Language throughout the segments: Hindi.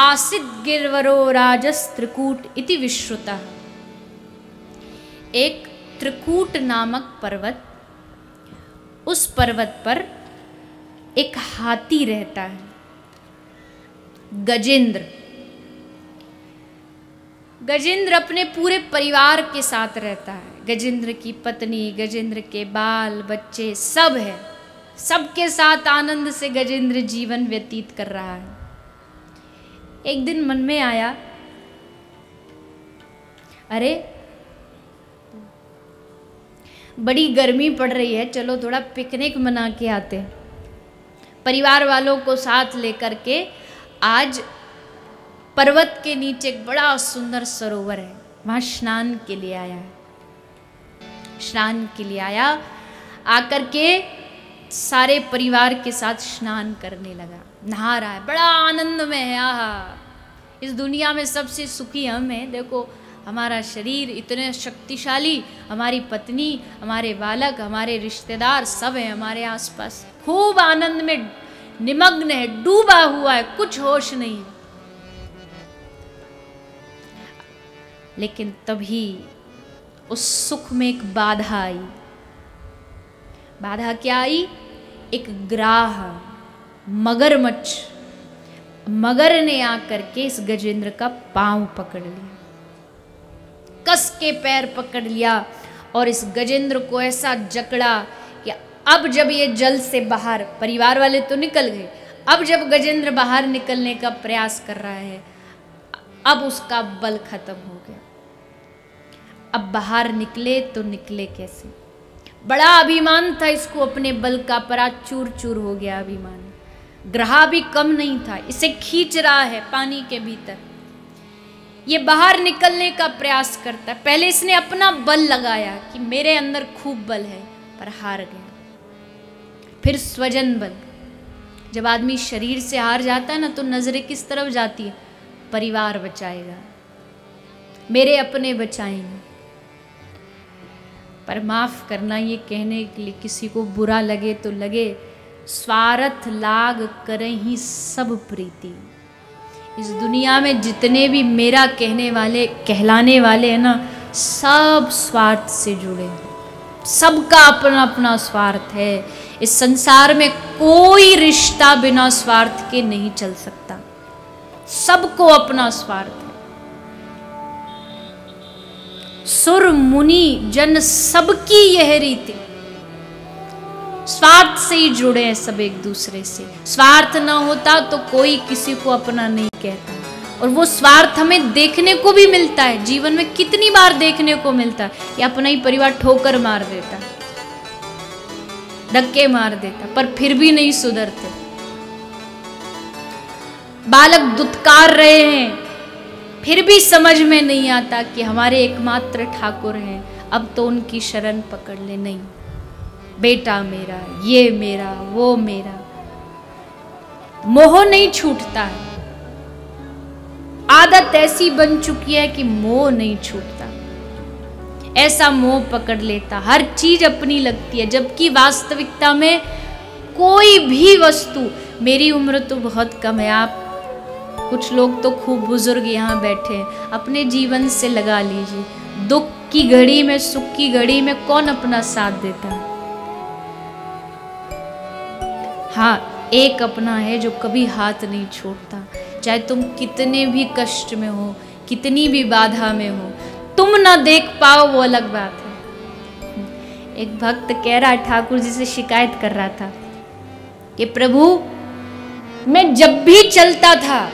आसीत् गिरवरो राजस्त्रिकूट इति विश्रुतः। एक त्रिकूट नामक पर्वत, उस पर्वत पर एक हाथी रहता है, गजेंद्र। गजेंद्र अपने पूरे परिवार के साथ रहता है। गजेंद्र की पत्नी, गजेंद्र के बाल बच्चे सब है, सबके साथ आनंद से गजेंद्र जीवन व्यतीत कर रहा है। एक दिन मन में आया, अरे बड़ी गर्मी पड़ रही है, चलो थोड़ा पिकनिक मना के आते हैं। परिवार वालों को साथ लेकर के आज पर्वत के नीचे एक बड़ा सुंदर सरोवर है, वहां स्नान के लिए आया है। स्नान के लिए आया, आकर के सारे परिवार के साथ स्नान करने लगा, नहा रहा है, बड़ा आनंद में है। आहा, इस दुनिया में सबसे सुखी हम हैं। देखो हमारा शरीर इतने शक्तिशाली, हमारी पत्नी, हमारे बालक, हमारे रिश्तेदार सब हैं हमारे आसपास, खूब आनंद में निमग्न है, डूबा हुआ है, कुछ होश नहीं। लेकिन तभी उस सुख में एक बाधा आई। बाधा क्या आई? एक ग्राह, मगरमच्छ, मगर ने आकर के इस गजेंद्र का पांव पकड़ लिया, कस के पैर पकड़ लिया और इस गजेंद्र को ऐसा जकड़ा कि अब जब ये जल से बाहर, परिवार वाले तो निकल गए, अब जब गजेंद्र बाहर निकलने का प्रयास कर रहा है, अब उसका बल खत्म हो गया। अब बाहर निकले तो निकले कैसे? बड़ा अभिमान था इसको अपने बल का, पर आज चूर चूर हो गया अभिमान। ग्रहा भी कम नहीं था, इसे खींच रहा है पानी के भीतर। ये बाहर निकलने का प्रयास करता है। पहले इसने अपना बल लगाया कि मेरे अंदर खूब बल है, पर हार गया। फिर स्वजन बल, जब आदमी शरीर से हार जाता है ना, तो नजरें किस तरफ जाती है? परिवार बचाएगा, मेरे अपने बचाएंगे। पर माफ करना, ये कहने के लिए किसी को बुरा लगे तो लगे, स्वार्थ लाग करहीं सब प्रीति। इस दुनिया में जितने भी मेरा कहने वाले, कहलाने वाले हैं ना, सब स्वार्थ से जुड़े हैं, सबका अपना अपना स्वार्थ है। इस संसार में कोई रिश्ता बिना स्वार्थ के नहीं चल सकता, सबको अपना स्वार्थ है। सुर मुनि जन सबकी यह रीति, स्वार्थ से ही जुड़े हैं सब एक दूसरे से। स्वार्थ ना होता तो कोई किसी को अपना नहीं कहता, और वो स्वार्थ हमें देखने को भी मिलता है। जीवन में कितनी बार देखने को मिलता है कि अपना ही परिवार ठोकर मार देता, धक्के मार देता, पर फिर भी नहीं सुधरते। बालक दुत्कार रहे हैं, फिर भी समझ में नहीं आता कि हमारे एकमात्र ठाकुर हैं, अब तो उनकी शरण पकड़ ले। नहीं, बेटा मेरा, ये मेरा, वो मेरा, मोह नहीं छूटता है। आदत ऐसी बन चुकी है कि मोह नहीं छूटता, ऐसा मोह पकड़ लेता, हर चीज अपनी लगती है, जबकि वास्तविकता में कोई भी वस्तु, मेरी उम्र तो बहुत कम है, आप कुछ लोग तो खूब बुजुर्ग यहाँ बैठे हैं, अपने जीवन से लगा लीजिए, दुख की घड़ी में, सुख की घड़ी में कौन अपना साथ देता है? हाँ, एक अपना है जो कभी हाथ नहीं छोड़ता। चाहे तुम कितने भी कष्ट में हो, कितनी भी बाधा में हो, तुम ना देख पाओ वो अलग बात है। एक भक्त कह रहा, ठाकुर जी से शिकायत कर रहा था कि प्रभु, मैं जब भी चलता था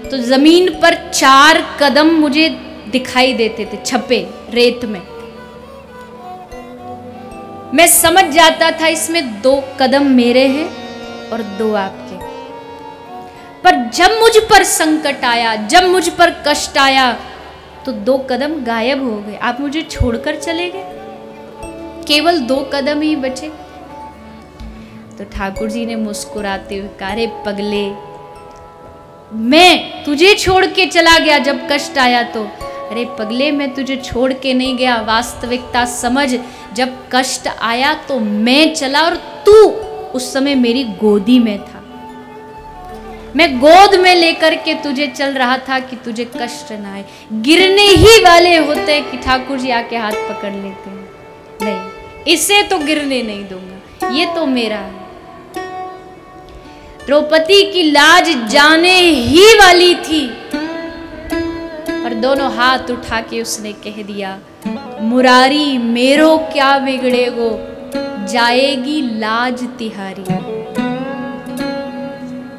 तो जमीन पर 4 कदम मुझे दिखाई देते थे, छपे रेत में। मैं समझ जाता था इसमें 2 कदम मेरे हैं और 2 आपके। पर जब मुझ पर संकट आया, जब मुझ पर कष्ट आया, तो 2 कदम गायब हो गए, आप मुझे छोड़कर चले गए, केवल 2 कदम ही बचे। तो ठाकुर जी ने मुस्कुराते हुए कहा, रे पगले, मैं तुझे छोड़ के चला गया जब कष्ट आया तो? अरे पगले, मैं तुझे छोड़ के नहीं गया, वास्तविकता समझ, जब कष्ट आया तो मैं चला और तू उस समय मेरी गोदी में था। मैं गोद में लेकर के तुझे चल रहा था कि तुझे कष्ट ना आए। गिरने ही वाले होते कि ठाकुर जी आके हाथ पकड़ लेते हैं। नहीं, इसे तो गिरने नहीं दूंगा, ये तो मेरा है। द्रौपदी की लाज जाने ही वाली थी, पर दोनों हाथ उठा के उसने कह दिया, मुरारी मेरो क्या बिगड़ेगो, जाएगी लाज तिहारी।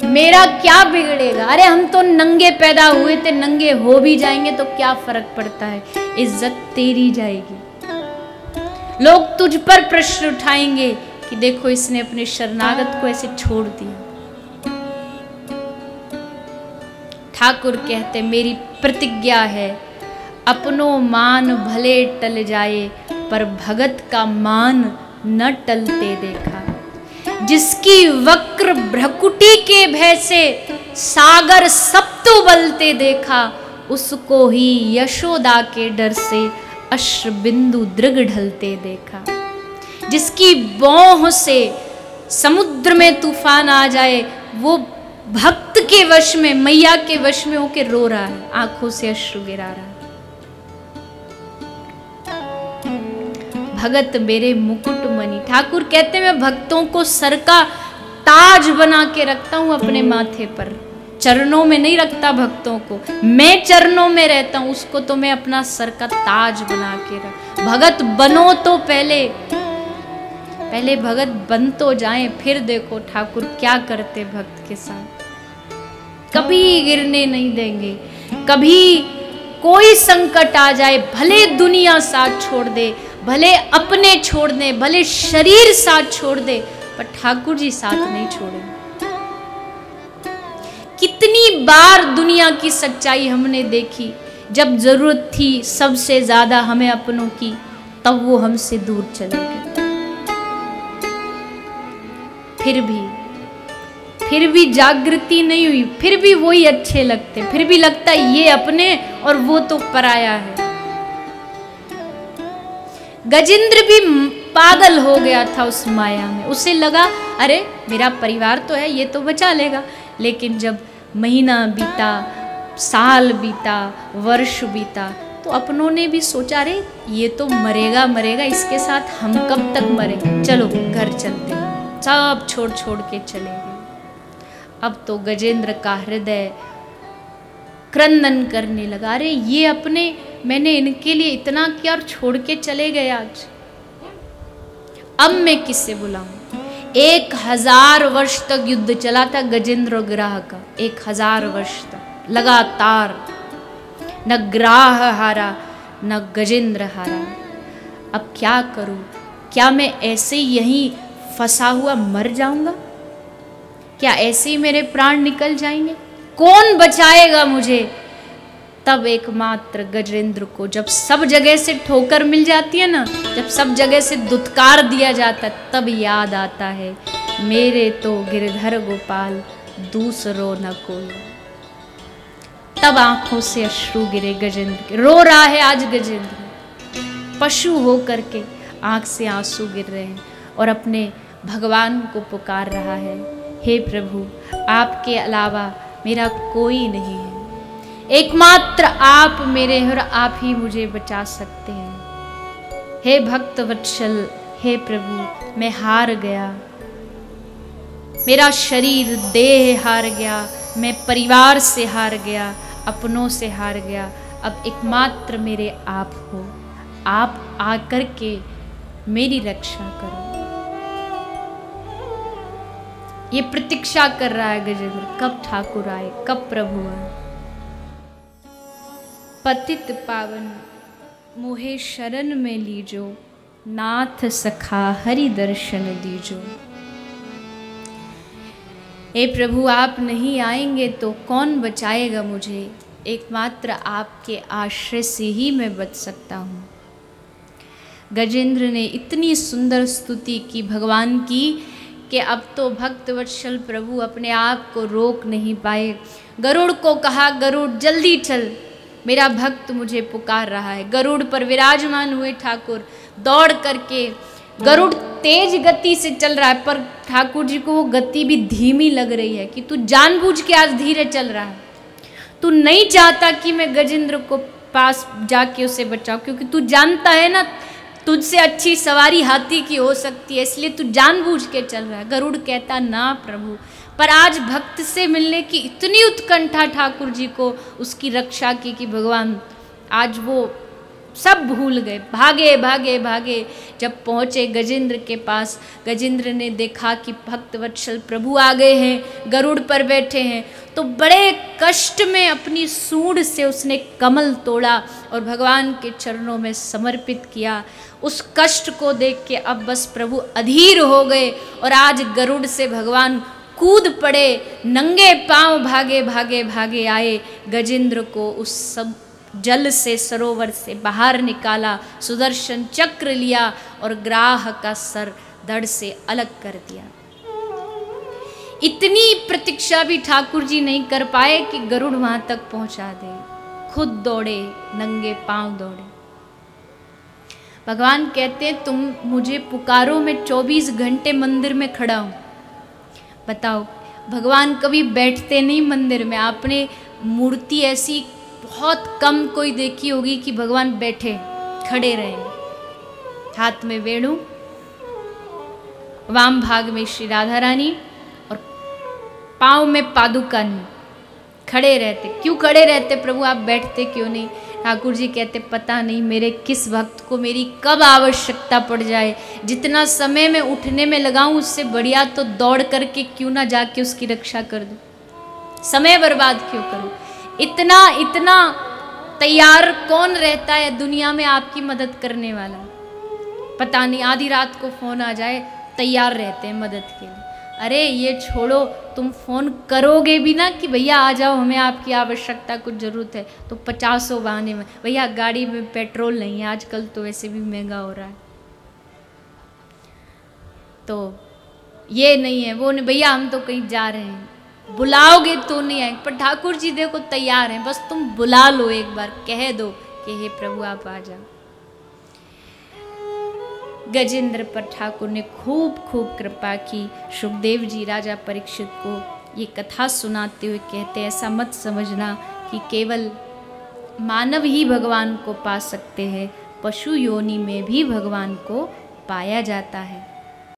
मेरा क्या बिगड़ेगा, अरे हम तो नंगे पैदा हुए थे, नंगे हो भी जाएंगे तो क्या फर्क पड़ता है, इज्जत तेरी जाएगी। लोग तुझ पर प्रश्न उठाएंगे कि देखो इसने अपने शरणागत को ऐसे छोड़ दिया। ठाकुर कहते मेरी प्रतिज्ञा है, अपनों मान भले टल जाए, पर भगत का मान न टलते देखा। जिसकी वक्र भ्रकुटी के भय से सागर सप्तु बलते देखा, उसको ही यशोदा के डर से अश्र बिंदु दृग ढलते देखा। जिसकी बौह से समुद्र में तूफान आ जाए, वो भक्त के वश में, मैया के वश में होके रो रहा है, आंखों से अश्रु गिरा रहा है। भगत मेरे मुकुट मणि, ठाकुर कहते मैं भक्तों को सर का ताज बना के रखता हूं अपने माथे पर, चरणों में नहीं रखता भक्तों को, मैं चरणों में रहता हूं, उसको तो मैं अपना सर का ताज बना के रख। भगत बनो तो पहले भगत बन तो जाएं, फिर देखो ठाकुर क्या करते भक्त के साथ। कभी गिरने नहीं देंगे, कभी कोई संकट आ जाए, भले दुनिया साथ छोड़ दे, भले अपने छोड़ दे, भले शरीर साथ छोड़ दे, पर ठाकुर जी साथ नहीं छोड़ेंगे। कितनी बार दुनिया की सच्चाई हमने देखी, जब जरूरत थी सबसे ज्यादा हमें अपनों की, तब वो हमसे दूर चले गए। फिर भी जागृति नहीं हुई, फिर भी वही अच्छे लगते, फिर भी लगता ये अपने और वो तो पराया है। गजेंद्र भी पागल हो गया था उस माया में, उसे लगा अरे मेरा परिवार तो है, ये तो बचा लेगा। लेकिन जब महीना बीता, साल बीता, वर्ष बीता, तो अपनों ने भी सोचा अरे ये तो मरेगा, इसके साथ हम कब तक मरेंगे, चलो घर चलते हैं। सब छोड़ के चले गए। अब तो गजेंद्र का हृदय क्रंदन करने लगा, अरे ये अपने, मैंने इनके लिए इतना किया और छोड़ के चले गए आज, अब मैं किससे बुलाऊं। 1000 वर्ष तक युद्ध चला था गजेंद्र और ग्राह का, 1000 वर्ष तक लगातार, न ग्राह हारा न गजेंद्र हारा। अब क्या करूं, क्या मैं ऐसे यहीं फंसा हुआ मर जाऊंगा, क्या ऐसे ही मेरे प्राण निकल जाएंगे, कौन बचाएगा मुझे। तब एकमात्र गजेंद्र को, जब सब जगह से ठोकर मिल जाती है ना, जब सब जगह से दुत्कार दिया जाता है, तब याद आता है मेरे तो गिरधर गोपाल दूसरो न कोई। तब आंखों से अश्रु गिरे गजेंद्र के, रो रहा है आज गजेंद्र, पशु हो करके आंख से आंसू गिर रहे हैं और अपने भगवान को पुकार रहा है, हे प्रभु आपके अलावा मेरा कोई नहीं है, एकमात्र आप मेरे हैं और आप ही मुझे बचा सकते हैं। हे भक्त वत्सल, हे प्रभु मैं हार गया, मेरा शरीर देह हार गया, मैं परिवार से हार गया, अपनों से हार गया, अब एकमात्र मेरे आप हो, आप आकर के मेरी रक्षा करो। ये प्रतीक्षा कर रहा है गजेंद्र, कब ठाकुर आए, कब प्रभु आए। पतित पावन मोहे शरण में लीजो, नाथ सखा हरि दर्शन दीजो। हे प्रभु आप नहीं आएंगे तो कौन बचाएगा मुझे, एकमात्र आपके आश्रय से ही मैं बच सकता हूँ। गजेंद्र ने इतनी सुंदर स्तुति की भगवान की कि अब तो भक्त वत्सल प्रभु अपने आप को रोक नहीं पाए। गरुड़ को कहा, गरुड़ जल्दी चल, मेरा भक्त मुझे पुकार रहा है। गरुड़ पर विराजमान हुए ठाकुर दौड़ करके गरुड़ तेज गति से चल रहा है, पर ठाकुर जी को वो गति भी धीमी लग रही है कि तू जानबूझ के आज धीरे चल रहा है। तू नहीं चाहता कि मैं गजेंद्र को पास जाके उसे बचाऊं, क्योंकि तू जानता है ना तुझसे अच्छी सवारी हाथी की हो सकती है, इसलिए तू जानबूझ के चल रहा है। गरुड़ कहता ना प्रभु, पर आज भक्त से मिलने की इतनी उत्कंठा ठाकुर जी को उसकी रक्षा की कि भगवान आज वो सब भूल गए। भागे भागे भागे जब पहुँचे गजेंद्र के पास, गजेंद्र ने देखा कि भक्त वत्सल प्रभु आ गए हैं, गरुड़ पर बैठे हैं, तो बड़े कष्ट में अपनी सूंड से उसने कमल तोड़ा और भगवान के चरणों में समर्पित किया। उस कष्ट को देख के अब बस प्रभु अधीर हो गए और आज गरुड़ से भगवान कूद पड़े, नंगे पांव भागे भागे भागे आए, गजेंद्र को उस सब जल से सरोवर से बाहर निकाला, सुदर्शन चक्र लिया और ग्राह का सर धड़ से अलग कर दिया। इतनी प्रतीक्षा भी ठाकुर जी नहीं कर पाए कि गरुड़ वहां तक पहुंचा दे, खुद दौड़े, नंगे पांव दौड़े। भगवान कहते हैं तुम मुझे पुकारो, मैं 24 घंटे मंदिर में खड़ा हूं। बताओ, भगवान कभी बैठते नहीं मंदिर में। आपने मूर्ति ऐसी बहुत कम कोई देखी होगी कि भगवान बैठे, खड़े रहे, हाथ में वेणु, वाम भाग में श्री राधा रानी और पांव में पादुका, खड़े रहते। क्यों खड़े रहते प्रभु, आप बैठते क्यों नहीं? ठाकुर जी कहते पता नहीं मेरे किस भक्त को मेरी कब आवश्यकता पड़ जाए, जितना समय मैं उठने में लगाऊं उससे बढ़िया तो दौड़ करके क्यों ना जाके उसकी रक्षा कर दूं, समय बर्बाद क्यों करूं। इतना इतना तैयार कौन रहता है दुनिया में आपकी मदद करने वाला? पता नहीं, आधी रात को फोन आ जाए तैयार रहते हैं मदद के लिए। अरे ये छोड़ो, तुम फोन करोगे भी ना कि भैया आ जाओ, हमें आपकी आवश्यकता, कुछ ज़रूरत है, तो 50 बहाने में, भैया गाड़ी में पेट्रोल नहीं है, आजकल तो वैसे भी महंगा हो रहा है, तो ये नहीं है, वो नहीं, भैया हम तो कहीं जा रहे हैं, बुलाओगे तो नहीं आएंगे। पर ठाकुर जी देखो तैयार हैं, बस तुम बुला लो, एक बार कह दो कि हे प्रभु आप आ जाओ। गजेंद्र पर ठाकुर ने खूब खूब कृपा की। सुखदेव जी राजा परीक्षित को ये कथा सुनाते हुए कहते हैं, ऐसा मत समझना कि केवल मानव ही भगवान को पा सकते हैं, पशु योनि में भी भगवान को पाया जाता है।